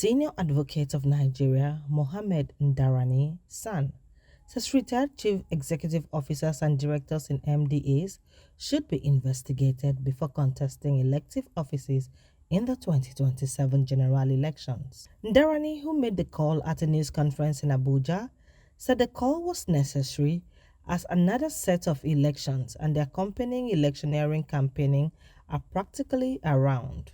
Senior Advocate of Nigeria, Mohamed Ndarani, SAN, says retired chief executive officers and directors in MDAs should be investigated before contesting elective offices in the 2027 general elections. Ndarani, who made the call at a news conference in Abuja, said the call was necessary as another set of elections and the accompanying electioneering campaigning are practically around.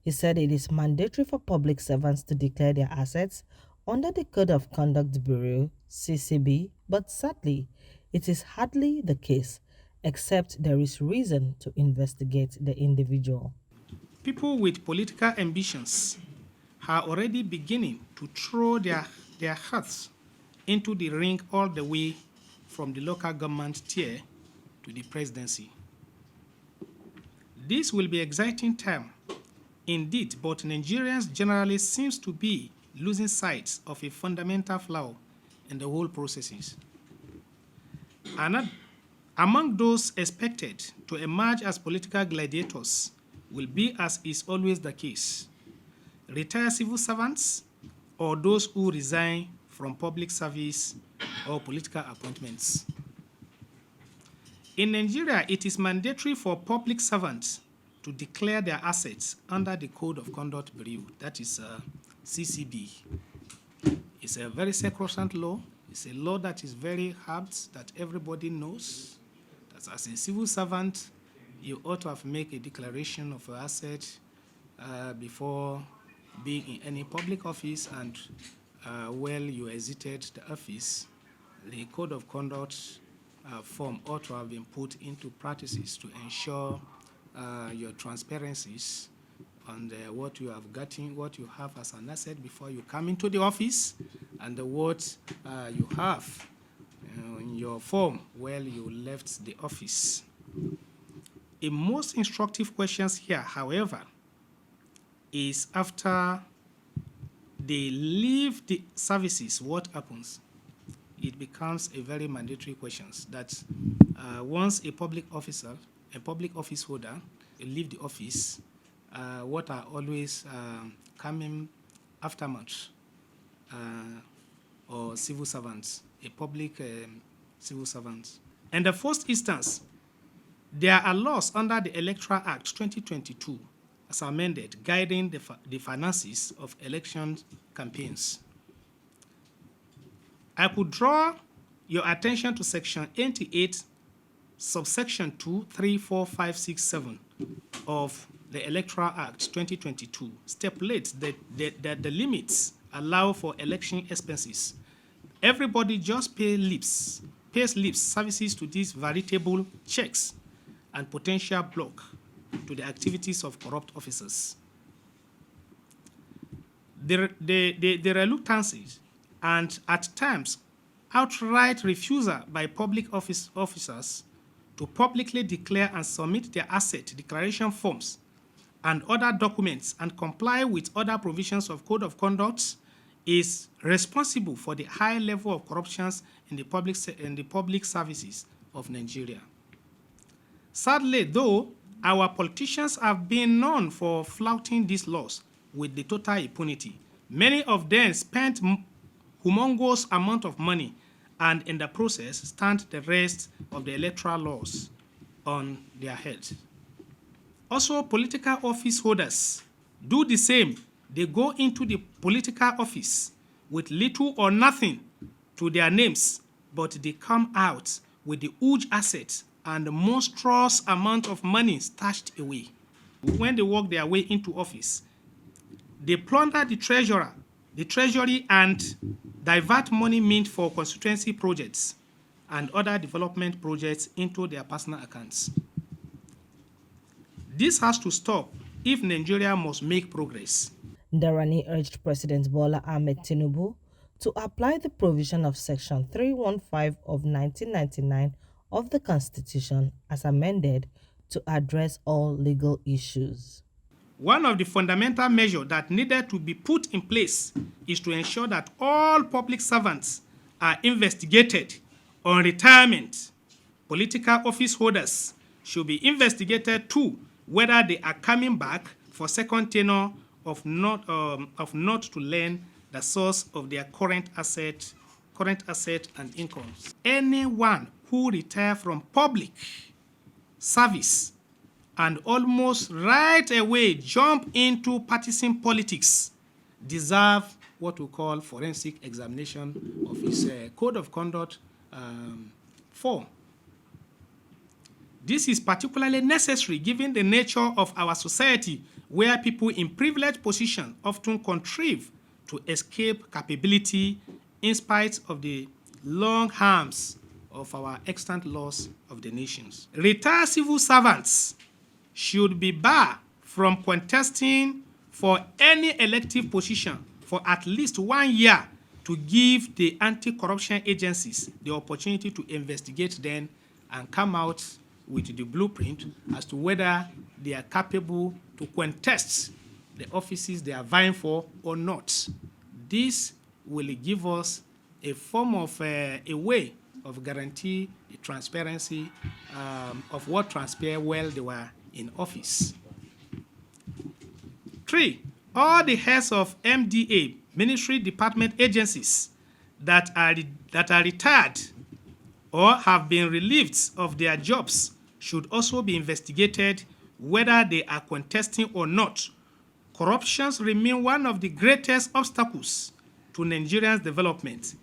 He said it is mandatory for public servants to declare their assets under the Code of Conduct Bureau (CCB), but sadly, it is hardly the case, except there is reason to investigate the individual. People with political ambitions are already beginning to throw their hearts into the ring all the way from the local government tier to the presidency. This will be an exciting time indeed, but Nigerians generally seems to be losing sight of a fundamental flaw in the whole processes. Among those expected to emerge as political gladiators will be, as is always the case, retired civil servants or those who resign from public service or political appointments. In Nigeria, it is mandatory for public servants to declare their assets under the Code of Conduct Bureau, that is CCB. It's a very sacrosanct law. It's a law that is very hard, that everybody knows. That as a civil servant, you ought to have made a declaration of your asset before being in any public office, and while you exited the office, the Code of Conduct form ought to have been put into practices to ensure your transparencies on what you have gotten, what you have as an asset before you come into the office, and what you have in your form while you left the office. A most instructive questions here, however, is after they leave the services, what happens? It becomes a very mandatory question that once a public office holder leave the office, what are always coming aftermath or civil servants, a public civil servant. In the first instance, there are laws under the Electoral Act 2022 as amended guiding the finances of election campaigns. I could draw your attention to Section 88, subsection 2, 3, 4, 5, 6, 7 of the Electoral Act 2022 stipulates that the limits allow for election expenses. Everybody just pays lip services to these veritable checks and potential block to the activities of corrupt officers. The reluctances and at times outright refusal by public officers to publicly declare and submit their asset declaration forms and other documents and comply with other provisions of Code of Conduct is responsible for the high level of corruptions in the public services of Nigeria. Sadly, though, our politicians have been known for flouting these laws with the total impunity. Many of them spent humongous amount of money and in the process stand the rest of the electoral laws on their heads. Also, political office holders do the same. They go into the political office with little or nothing to their names, but they come out with the huge assets and the monstrous amount of money stashed away. When they work their way into office, they plunder the treasury and divert money meant for constituency projects and other development projects into their personal accounts. This has to stop if Nigeria must make progress. Ndarani urged President Bola Ahmed Tinubu to apply the provision of Section 315 of 1999 of the Constitution as amended to address all legal issues. One of the fundamental measures that needed to be put in place is to ensure that all public servants are investigated on retirement. Political office holders should be investigated too, whether they are coming back for second tenure of not to learn the source of their current asset and incomes. Anyone who retire from public service and almost right away jump into partisan politics deserve what we call forensic examination of his code of conduct form. This is particularly necessary given the nature of our society, where people in privileged positions often contrive to escape capability in spite of the long harms of our extant laws of the nations. Retired civil servants should be barred from contesting for any elective position for at least 1 year to give the anti-corruption agencies the opportunity to investigate them and come out with the blueprint as to whether they are capable to contest the offices they are vying for or not. This will give us a form of a way of guarantee the transparency of what transpired while they were in office. 3, all the heads of MDA, ministry department agencies that are retired or have been relieved of their jobs should also be investigated whether they are contesting or not. Corruption remains one of the greatest obstacles to Nigeria's development.